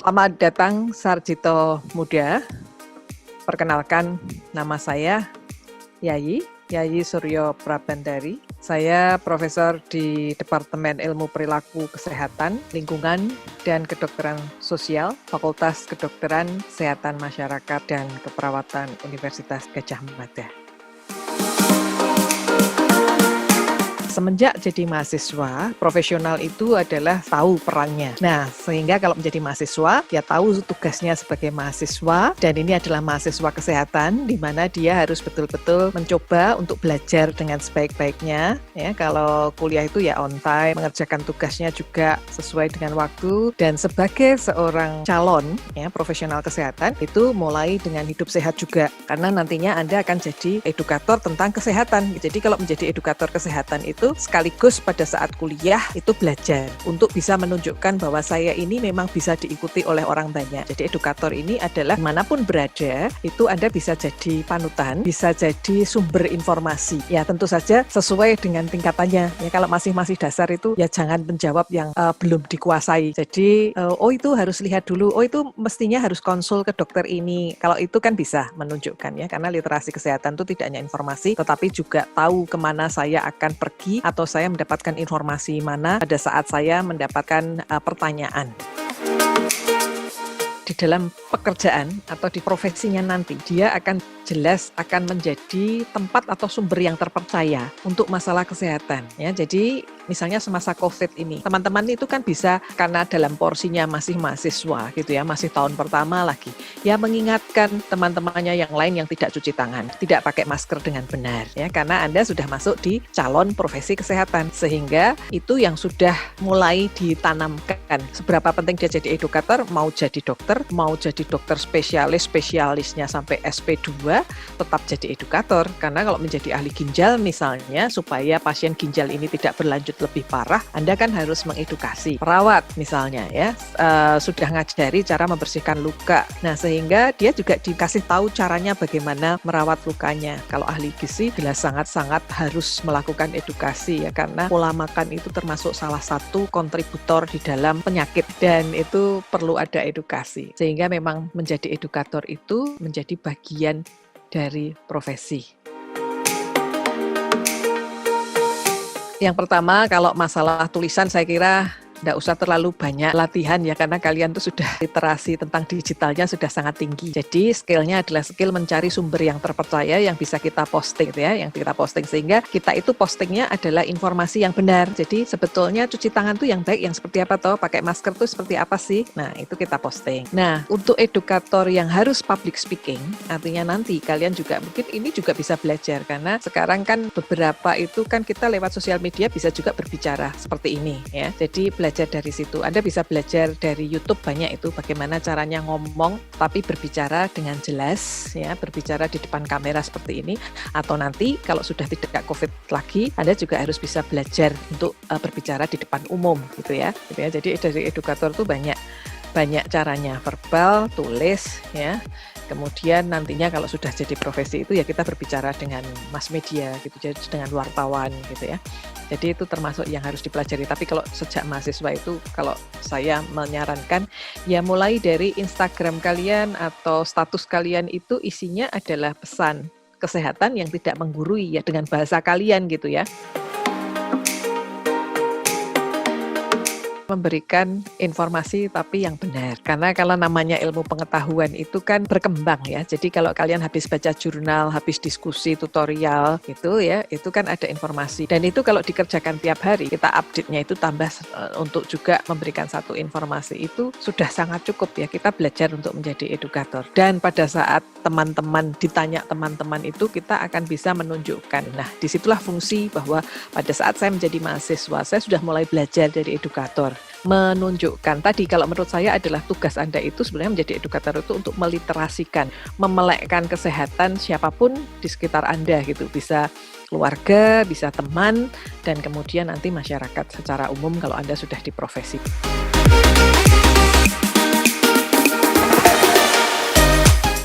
Selamat datang Sarjito Muda. Perkenalkan, nama saya Yayi Suryo Prabandari. Saya profesor di Departemen Ilmu Perilaku Kesehatan, Lingkungan, dan Kedokteran Sosial, Fakultas Kedokteran, Kesehatan Masyarakat, dan Keperawatan Universitas Gadjah Mada. Semenjak jadi mahasiswa, profesional itu adalah tahu perannya. Nah, sehingga kalau menjadi mahasiswa, dia tahu tugasnya sebagai mahasiswa, dan ini adalah mahasiswa kesehatan, di mana dia harus betul-betul mencoba untuk belajar dengan sebaik-baiknya. Ya, kalau kuliah itu ya on time, mengerjakan tugasnya juga sesuai dengan waktu, dan sebagai seorang calon ya profesional kesehatan, itu mulai dengan hidup sehat juga, karena nantinya Anda akan jadi edukator tentang kesehatan. Jadi kalau menjadi edukator kesehatan itu sekaligus pada saat kuliah itu belajar untuk bisa menunjukkan bahwa saya ini memang bisa diikuti oleh orang banyak. Jadi edukator ini adalah dimanapun berada, itu Anda bisa jadi panutan, bisa jadi sumber informasi. Ya tentu saja sesuai dengan tingkatannya. Ya kalau masih dasar itu ya jangan menjawab yang belum dikuasai. Jadi itu harus lihat dulu, itu mestinya harus konsul ke dokter ini. Kalau itu kan bisa menunjukkan ya, karena literasi kesehatan itu tidak hanya informasi, tetapi juga tahu kemana saya akan pergi atau saya mendapatkan informasi mana pada saat saya mendapatkan pertanyaan. Di dalam pekerjaan atau di profesinya nanti, dia akan jelas akan menjadi tempat atau sumber yang terpercaya untuk masalah kesehatan. Ya, jadi misalnya semasa COVID ini, teman-teman itu kan bisa karena dalam porsinya masih mahasiswa gitu ya, masih tahun pertama lagi, ya mengingatkan teman-temannya yang lain yang tidak cuci tangan, tidak pakai masker dengan benar, ya karena Anda sudah masuk di calon profesi kesehatan, sehingga itu yang sudah mulai ditanamkan. Seberapa penting dia jadi edukator, mau jadi dokter, mau jadi dokter spesialisnya sampai SP2, tetap jadi edukator, karena kalau menjadi ahli ginjal misalnya, supaya pasien ginjal ini tidak berlanjut lebih parah, Anda kan harus mengedukasi perawat misalnya ya, sudah ngajari cara membersihkan luka. Nah sehingga dia juga dikasih tahu caranya bagaimana merawat lukanya. Kalau ahli gizi jelas sangat-sangat harus melakukan edukasi ya, karena pola makan itu termasuk salah satu kontributor di dalam penyakit, dan itu perlu ada edukasi. Sehingga memang menjadi edukator itu menjadi bagian dari profesi. Yang pertama, kalau masalah tulisan saya kira tidak usah terlalu banyak latihan ya, karena kalian tuh sudah literasi tentang digitalnya sudah sangat tinggi. Jadi skillnya adalah skill mencari sumber yang terpercaya yang bisa kita posting ya, yang kita posting, sehingga kita itu postingnya adalah informasi yang benar. Jadi sebetulnya cuci tangan tuh yang baik yang seperti apa toh, pakai masker tuh seperti apa sih? Nah itu kita posting. Nah untuk edukator yang harus public speaking, artinya nanti kalian juga mungkin ini juga bisa belajar, karena sekarang kan beberapa itu kan kita lewat sosial media bisa juga berbicara seperti ini ya. Jadi belajar dari situ. Anda bisa belajar dari YouTube banyak itu bagaimana caranya ngomong tapi berbicara dengan jelas ya, berbicara di depan kamera seperti ini. Atau nanti kalau sudah tidak COVID lagi, Anda juga harus bisa belajar untuk berbicara di depan umum gitu ya. Jadi dari edukator itu banyak caranya, verbal, tulis ya. Kemudian nantinya kalau sudah jadi profesi itu ya kita berbicara dengan mass media gitu, jadi dengan wartawan gitu ya. Jadi itu termasuk yang harus dipelajari. Tapi kalau sejak mahasiswa itu, kalau saya menyarankan ya mulai dari Instagram kalian atau status kalian itu isinya adalah pesan kesehatan yang tidak menggurui ya, dengan bahasa kalian gitu ya. Memberikan informasi tapi yang benar, karena kalau namanya ilmu pengetahuan itu kan berkembang ya. Jadi kalau kalian habis baca jurnal, habis diskusi tutorial gitu ya, itu kan ada informasi, dan itu kalau dikerjakan tiap hari, kita update-nya itu tambah untuk juga memberikan satu informasi, itu sudah sangat cukup ya. Kita belajar untuk menjadi edukator, dan pada saat teman-teman ditanya teman-teman itu kita akan bisa menunjukkan. Nah disitulah fungsi bahwa pada saat saya menjadi mahasiswa, saya sudah mulai belajar dari edukator, menunjukkan tadi. Kalau menurut saya adalah tugas Anda itu sebenarnya menjadi edukator itu untuk meliterasikan, memelekkan kesehatan siapapun di sekitar Anda gitu, bisa keluarga, bisa teman, dan kemudian nanti masyarakat secara umum kalau Anda sudah di profesi.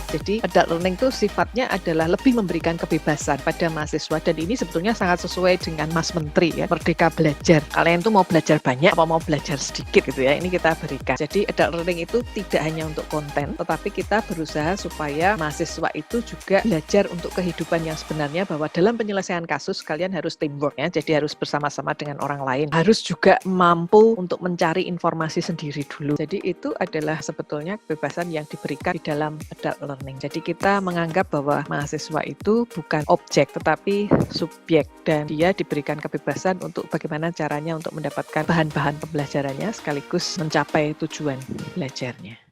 Jadi adult learning itu sifatnya adalah lebih memberikan kebebasan pada mahasiswa, dan ini sebetulnya sangat sesuai dengan Mas Menteri ya, Merdeka Belajar. Kalian tuh mau belajar banyak apa mau belajar sedikit gitu ya, ini kita berikan. Jadi adult learning itu tidak hanya untuk konten, tetapi kita berusaha supaya mahasiswa itu juga belajar untuk kehidupan yang sebenarnya, bahwa dalam penyelesaian kasus kalian harus teamwork ya, jadi harus bersama-sama dengan orang lain. Harus juga mampu untuk mencari informasi sendiri dulu. Jadi itu adalah sebetulnya kebebasan yang diberikan di dalam adult learning. Jadi kita menganggap bahwa mahasiswa itu bukan objek tetapi subjek, dan dia diberikan kebebasan untuk bagaimana caranya untuk mendapatkan bahan-bahan pembelajarannya sekaligus mencapai tujuan belajarnya.